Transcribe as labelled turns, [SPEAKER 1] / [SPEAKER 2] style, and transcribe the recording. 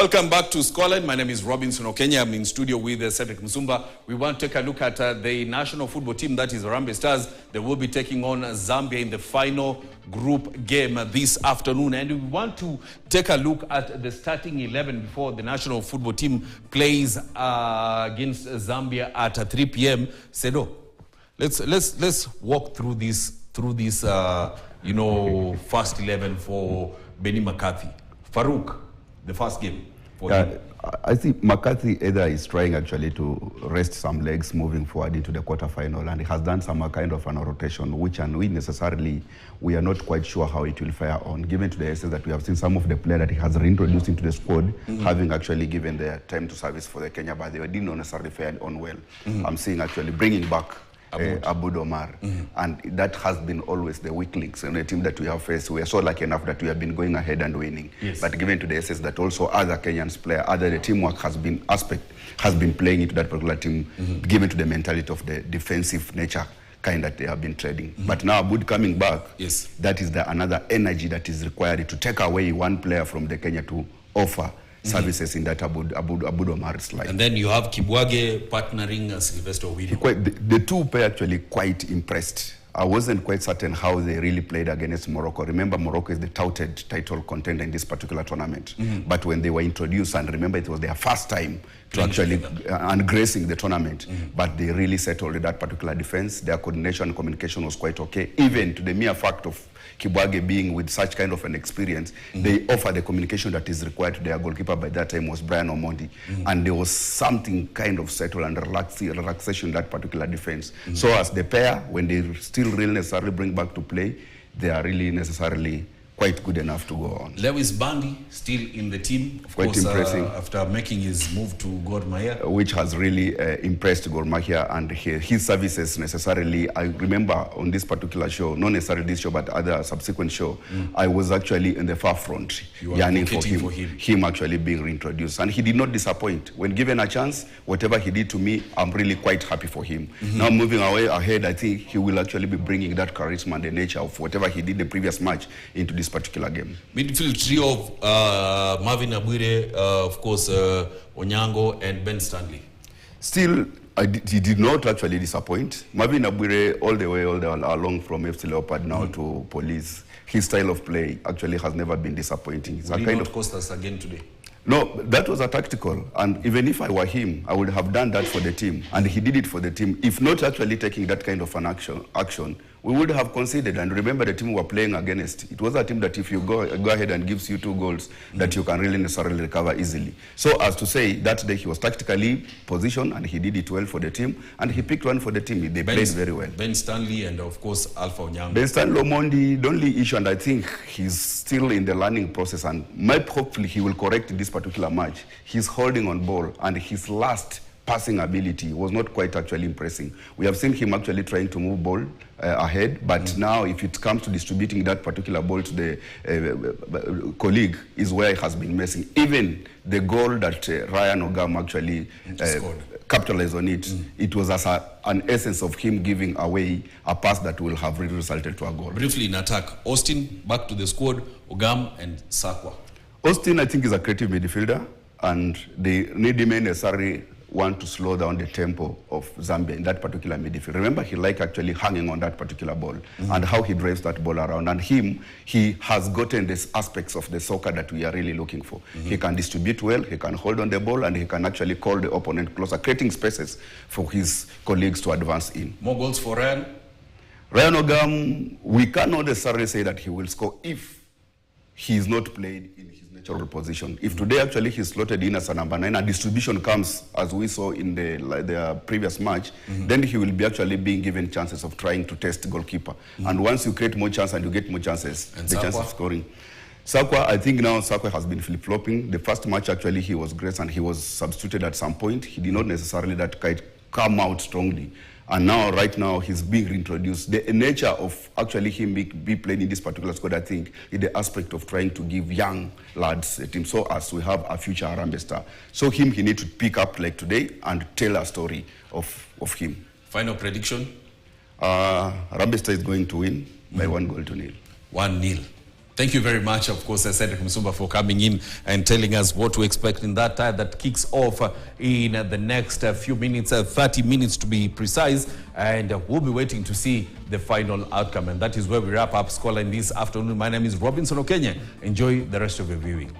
[SPEAKER 1] Welcome back to Scotland. My name is Robinson Okenya. I'm in studio with Cedric Mzumba. We want to take a look at the national football team, that is Harambee Stars. They will be taking on Zambia in the final group game this afternoon. And we want to take a look at the starting 11 before the national football team plays against Zambia at 3 p.m. Sedo, let's walk through this first 11 for Benny McCarthy. Farouk, the first game for him.
[SPEAKER 2] I think McCarthy either is trying actually to rest some legs moving forward into the quarterfinal, and he has done some kind of an rotation, which and we necessarily, we are not quite sure how it will fare on, given to the essence that we have seen some of the players that he has reintroduced into the squad, having actually given their time to service for the Kenya, but they did not necessarily fare on well. I'm seeing actually bringing back Aboud Omar, and that has been always the weak links in the team that we have faced. We are so lucky enough that we have been going ahead and winning. Yes. But given to the essence that also other Kenyans player, other the teamwork has been playing into that particular team, given to the mentality of the defensive nature kind that they have been trading. But now Aboud coming back, that is another energy that is required to take away one player from the Kenya to offer services in that Aboud Omar's life.
[SPEAKER 1] And then you have Kibwage partnering Sylvester Owino.
[SPEAKER 2] The two were actually quite impressed. I wasn't quite certain how they really played against Morocco. Remember, Morocco is the touted title contender in this particular tournament. But when they were introduced, and remember it was their first time to actually gracing the tournament, but they really settled that particular defense. Their coordination and communication was quite okay. Even to the mere fact of Kibwage being with such kind of an experience, they offer the communication that is required to their goalkeeper. By that time was Brian Omondi, and there was something kind of settled and relaxation in that particular defense. So as the pair, when they still really necessarily bring back to play, they are really necessarily quite good enough to go on.
[SPEAKER 1] Lewis Bandi still in the team, of
[SPEAKER 2] quite
[SPEAKER 1] course,
[SPEAKER 2] impressing
[SPEAKER 1] after making his move to Gor Mahia,
[SPEAKER 2] which has really impressed Gor Mahia, and his services necessarily. I remember on this particular show, not necessarily this show, but other subsequent show, I was actually in the far front, yearning for him actually being reintroduced, and he did not disappoint. When given a chance, whatever he did to me, I'm really quite happy for him. Now moving ahead, I think he will actually be bringing that charisma and the nature of whatever he did the previous match into this particular game.
[SPEAKER 1] Midfield trio of Marvin Abuire, of course, Onyango and Ben Stanley.
[SPEAKER 2] Still, he did not actually disappoint. Marvin Abuire, all the way along from FC Leopard now to Police, his style of play actually has never been disappointing. It's
[SPEAKER 1] Will he not cost us again today?
[SPEAKER 2] No, that was a tactical, and even if I were him, I would have done that for the team, and he did it for the team. If not actually taking that kind of an action, we would have conceded. And remember, the team we were playing against, it was a team that if you go ahead and gives you 2 goals, that you can really necessarily recover easily. So as to say, that day he was tactically positioned, and he did it well for the team, and he picked one for the team. They played very well.
[SPEAKER 1] Ben Stanley and of course Alpha Onyango.
[SPEAKER 2] Ben Stanley Omondi, the only issue, and I think he's still in the learning process, and hopefully he will correct in this particular match. He's holding on ball, and his last passing ability was not quite actually impressing. We have seen him actually trying to move ball ahead, but now if it comes to distributing that particular ball to the colleague is where he has been missing. Even the goal that Ryan Ogam actually capitalized on it, it was as an essence of him giving away a pass that will have really resulted to a goal.
[SPEAKER 1] Briefly in attack, Austin back to the squad, Ogam and Sakwa.
[SPEAKER 2] Austin, I think, is a creative midfielder, and they need him necessarily want to slow down the tempo of Zambia in that particular midfield. Remember, he liked actually hanging on that particular ball and how he drives that ball around. And he has gotten these aspects of the soccer that we are really looking for. He can distribute well, he can hold on the ball, and he can actually call the opponent closer, creating spaces for his colleagues to advance in.
[SPEAKER 1] More goals for Ryan?
[SPEAKER 2] Ryan Ogam, we cannot necessarily say that he will score if he is not played in his natural position. If today actually he's slotted in as a number 9 and distribution comes as we saw in the previous match, then he will be actually being given chances of trying to test goalkeeper. And once you create more chances and you get more chances, and the chance of scoring. Sakwa, I think now Sakwa has been flip-flopping. The first match actually he was great and he was substituted at some point. He did not necessarily come out strongly. And now, right now, he's being reintroduced. The nature of actually him be playing in this particular squad, I think, is the aspect of trying to give young lads a team, so as we have a future Harambee Star. So he needs to pick up like today and tell a story of him.
[SPEAKER 1] Final prediction?
[SPEAKER 2] Harambee Star is going to win by 1-0.
[SPEAKER 1] 1-0. Thank you very much, of course, Cedric Musumba, for coming in and telling us what to expect in that tie that kicks off in the next few minutes, 30 minutes to be precise, and we'll be waiting to see the final outcome. And that is where we wrap up Scoreline this afternoon. My name is Robinson Okenya. Enjoy the rest of your viewing.